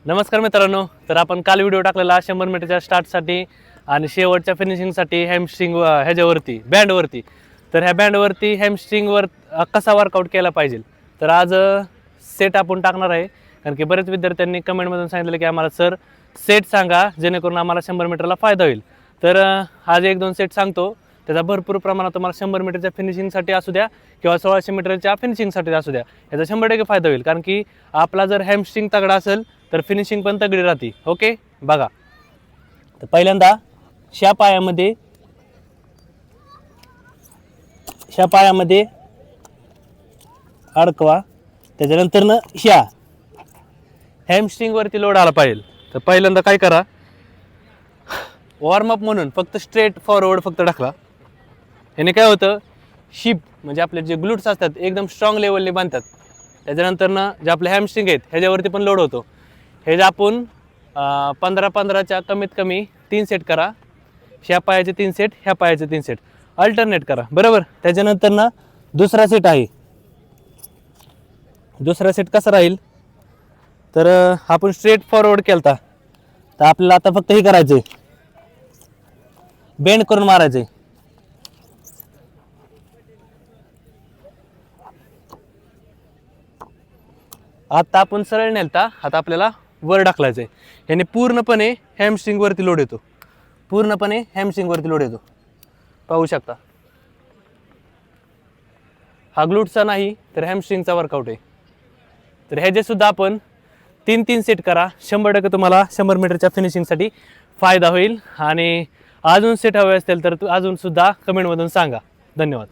नमस्कार मित्रांनो, तर आपण काल व्हिडिओ टाकलेला 100 मीटरच्या स्टार्टसाठी आणि शेवटच्या फिनिशिंगसाठी हॅमस्ट्रिंग ह्याच्यावरती बँडवरती. तर ह्या बँडवरती हॅमस्ट्रिंगवर कसा वर्कआउट केला पाहिजे. तर आज सेट आपण टाकणार आहे, कारण की बरेच विद्यार्थ्यांनी कमेंटमधून सांगितलं की आम्हाला सर सेट सांगा जेणेकरून आम्हाला 100 मीटरला फायदा होईल. तर आज 1-2 सेट सांगतो, त्याचा भरपूर प्रमाणात तुम्हाला 100 मीटरच्या फिनिशिंगसाठी असू द्या किंवा 1600 मीटरच्या फिनिशिंगसाठी असू द्या, याचा 100% फायदा होईल. कारण की आपला जर हॅमस्ट्रिंग तगडा असेल तर फिनिशिंग पण तगडी राहते. ओके बघा, तर पहिल्यांदा ह्या पायामध्ये अडकवा, त्याच्यानंतर ना ह्या हॅमस्ट्रिंगवरती लोड आला पाहिजे. तर पहिल्यांदा काय करा, वॉर्मअप म्हणून फक्त स्ट्रेट फॉरवर्ड फक्त ढकला. याने काय होतं, शिप म्हणजे आपले जे ग्लूट्स असतात एकदम स्ट्रॉंग लेवलने बांधतात. त्याच्यानंतर ना जे आपले हॅमस्ट्रिंग आहेत ह्याच्यावरती पण लोड होतो. हे जे आपण 15-15च्या कमीत कमी 3 सेट करा. ह्या पायाचे 3 सेट, ह्या पायाचे 3 सेट अल्टरनेट करा, बरोबर. त्याच्यानंतर ना दुसरा सेट आहे. दुसरा सेट कसा राहील, तर आपण स्ट्रेट फॉरवर्ड केलता, तर आपल्याला आता फक्त हे करायचंय, बेंड करून मारायचंय. आता आपण सरळ नेलता, आता आपल्याला वर ढकलायचंय. याने पूर्णपणे हॅमस्ट्रिंग वरती लोड येतो, पूर्णपणे हॅमस्ट्रिंग वरती लोड येतो. पाहू शकता, हा ग्लूटचा नाही तर हॅमस्ट्रिंगचा वर्कआउट आहे. तर ह्याचे सुद्धा आपण 3-3 सेट करा. 100% तुम्हाला 100 मीटरच्या फिनिशिंगसाठी फायदा होईल. आणि अजून सेट हवे असतील तर अजून सुद्धा कमेंटमधून सांगा. धन्यवाद.